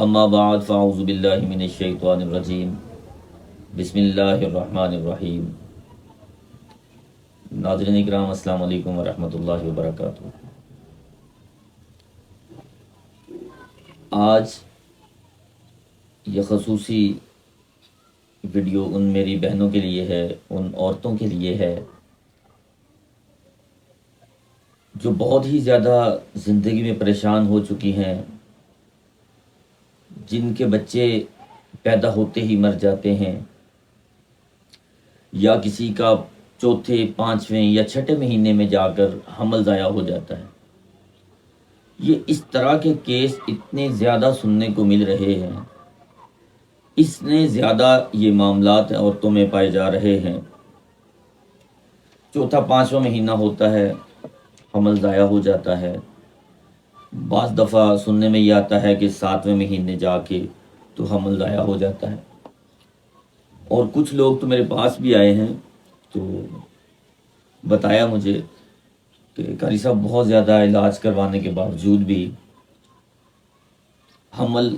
اما بعد فاعوذ باللہ من الشیطان الرجیم بسم اللہ الرحمن الرحیم۔ ناظرین اکرام، السلام علیکم ورحمۃ اللہ وبرکاتہ۔ آج یہ خصوصی ویڈیو ان میری بہنوں کے لیے ہے، ان عورتوں کے لیے ہے جو بہت ہی زیادہ زندگی میں پریشان ہو چکی ہیں، جن کے بچے پیدا ہوتے ہی مر جاتے ہیں، یا کسی کا چوتھے، پانچویں یا چھٹے مہینے میں جا کر حمل ضائع ہو جاتا ہے۔ یہ اس طرح کے کیس اتنے زیادہ سننے کو مل رہے ہیں، اتنے زیادہ یہ معاملات عورتوں میں پائے جا رہے ہیں۔ چوتھا پانچواں مہینہ ہوتا ہے، حمل ضائع ہو جاتا ہے۔ بعض دفعہ سننے میں یہ آتا ہے کہ ساتویں مہینے جا کے تو حمل ضائع ہو جاتا ہے۔ اور کچھ لوگ تو میرے پاس بھی آئے ہیں تو بتایا مجھے کہ قاری صاحب بہت زیادہ علاج کروانے کے باوجود بھی حمل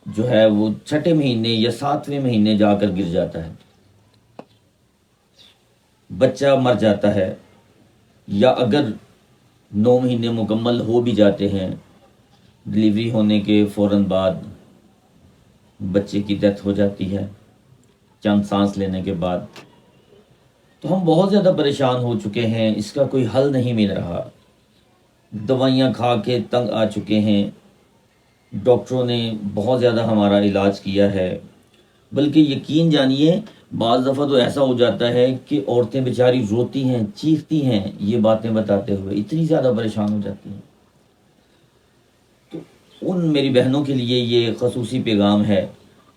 جو ہے وہ چھٹے مہینے یا ساتویں مہینے جا کر گر جاتا ہے، بچہ مر جاتا ہے، یا اگر 9 مہینے مکمل ہو بھی جاتے ہیں، ڈلیوری ہونے کے فوراً بعد بچے کی ڈیتھ ہو جاتی ہے چند سانس لینے کے بعد۔ تو ہم بہت زیادہ پریشان ہو چکے ہیں، اس کا کوئی حل نہیں مل رہا، دوائیاں کھا کے تنگ آ چکے ہیں، ڈاکٹروں نے بہت زیادہ ہمارا علاج کیا ہے، بلکہ یقین جانیے بعض دفعہ تو ایسا ہو جاتا ہے کہ عورتیں بیچاری روتی ہیں، چیختی ہیں یہ باتیں بتاتے ہوئے، اتنی زیادہ پریشان ہو جاتی ہیں۔ تو ان میری بہنوں کے لیے یہ خصوصی پیغام ہے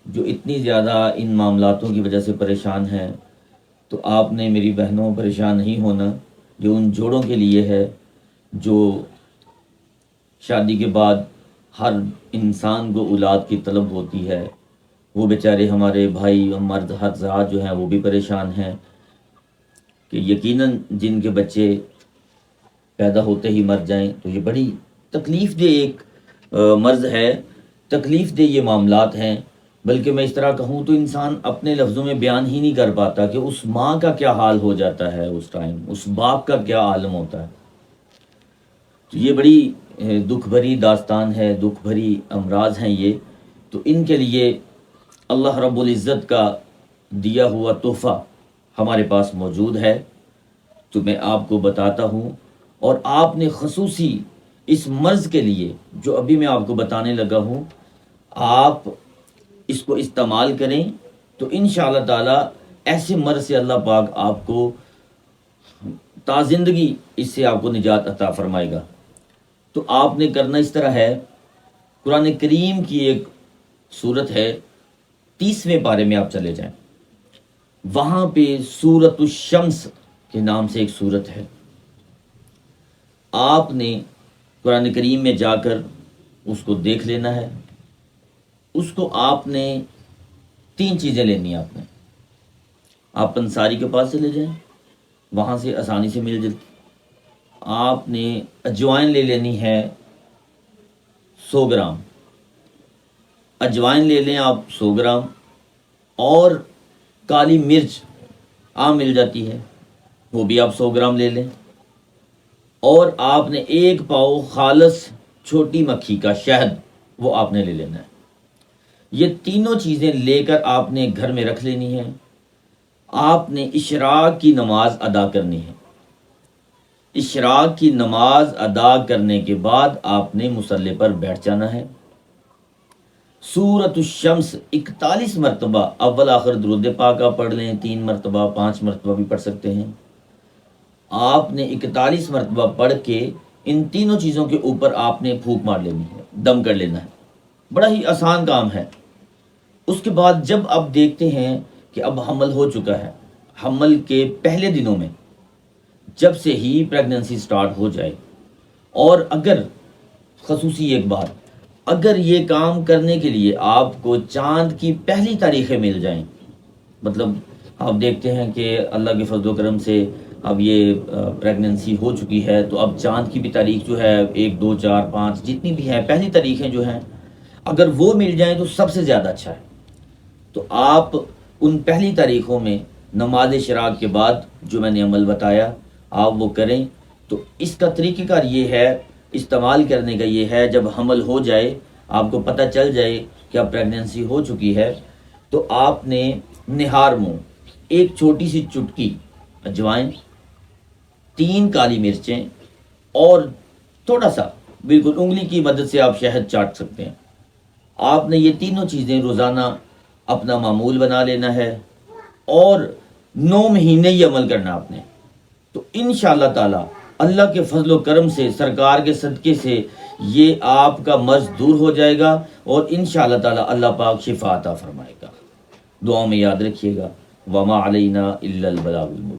جو اتنی زیادہ ان معاملاتوں کی وجہ سے پریشان ہیں۔ تو آپ نے میری بہنوں پریشان نہیں ہونا، جو ان جوڑوں کے لیے ہے جو شادی کے بعد ہر انسان کو اولاد کی طلب ہوتی ہے، وہ بیچارے ہمارے بھائی اور مرد حضرات جو ہیں وہ بھی پریشان ہیں کہ یقیناً جن کے بچے پیدا ہوتے ہی مر جائیں تو یہ بڑی تکلیف دہ ایک مرض ہے، تکلیف دہ یہ معاملات ہیں۔ بلکہ میں اس طرح کہوں تو انسان اپنے لفظوں میں بیان ہی نہیں کر پاتا کہ اس ماں کا کیا حال ہو جاتا ہے، اس ٹائم اس باپ کا کیا عالم ہوتا ہے۔ تو یہ بڑی دکھ بھری داستان ہے، دکھ بھری امراض ہیں یہ۔ تو ان کے لیے اللہ رب العزت کا دیا ہوا تحفہ ہمارے پاس موجود ہے، تو میں آپ کو بتاتا ہوں۔ اور آپ نے خصوصی اس مرض کے لیے جو ابھی میں آپ کو بتانے لگا ہوں، آپ اس کو استعمال کریں تو انشاءاللہ تعالی ایسے مرض سے اللہ پاک آپ کو تازندگی اس سے آپ کو نجات عطا فرمائے گا۔ تو آپ نے کرنا اس طرح ہے، قرآن کریم کی ایک سورت ہے، 30ویں پارے میں آپ چلے جائیں، وہاں پہ سورۃ الشمس کے نام سے ایک سورت ہے۔ آپ نے قرآن کریم میں جا کر اس کو دیکھ لینا ہے۔ اس کو آپ نے 3 چیزیں لینی ہیں۔ آپ انصاری کے پاس چلے جائیں، وہاں سے آسانی سے مل جاتی۔ آپ نے اجوائن لے لینی ہے 100 گرام، اجوائن لے لیں آپ 100 گرام، اور کالی مرچ عام مل جاتی ہے، وہ بھی آپ 100 گرام لے لیں، اور آپ نے 1 پاؤ خالص چھوٹی مکھی کا شہد وہ آپ نے لے لینا ہے۔ یہ تینوں چیزیں لے کر آپ نے گھر میں رکھ لینی ہے۔ آپ نے اشراق کی نماز ادا کرنی ہے۔ اشراق کی نماز ادا کرنے کے بعد آپ نے مصلی پر بیٹھ جانا ہے۔ سورۃ الشمس 41 مرتبہ اول آخر درود پاک آپ پڑھ لیں، 3 مرتبہ 5 مرتبہ بھی پڑھ سکتے ہیں۔ آپ نے 41 مرتبہ پڑھ کے ان تینوں چیزوں کے اوپر آپ نے پھونک مار لینی ہے، دم کر لینا ہے۔ بڑا ہی آسان کام ہے۔ اس کے بعد جب آپ دیکھتے ہیں کہ اب حمل ہو چکا ہے، حمل کے پہلے دنوں میں جب سے ہی پریگننسی سٹارٹ ہو جائے، اور اگر خصوصی ایک بات، اگر یہ کام کرنے کے لیے آپ کو چاند کی پہلی تاریخیں مل جائیں، مطلب آپ دیکھتے ہیں کہ اللہ کے فضل و کرم سے اب یہ پریگننسی ہو چکی ہے، تو اب چاند کی بھی تاریخ جو ہے 1 2 4 5 جتنی بھی ہیں پہلی تاریخیں جو ہیں، اگر وہ مل جائیں تو سب سے زیادہ اچھا ہے. تو آپ ان پہلی تاریخوں میں نماز اشراق کے بعد جو میں نے عمل بتایا آپ وہ کریں. تو اس کا طریقہ کار یہ ہے، استعمال کرنے کا یہ ہے، جب حمل ہو جائے، آپ کو پتہ چل جائے کہ اب پریگننسی ہو چکی ہے، تو آپ نے نہار منہ ایک چھوٹی سی چٹکی اجوائن، 3 کالی مرچیں اور تھوڑا سا بالکل انگلی کی مدد سے آپ شہد چاٹ سکتے ہیں. آپ نے یہ تینوں چیزیں روزانہ اپنا معمول بنا لینا ہے اور 9 مہینے یہ عمل کرنا آپ نے. تو انشاءاللہ تعالی اللہ کے فضل و کرم سے، سرکار کے صدقے سے یہ آپ کا مرض دور ہو جائے گا اور انشاءاللہ تعالی اللہ پاک شفا عطا فرمائے گا. دعاؤں میں یاد رکھیے گا. وما علینا الا البلاغ المبین.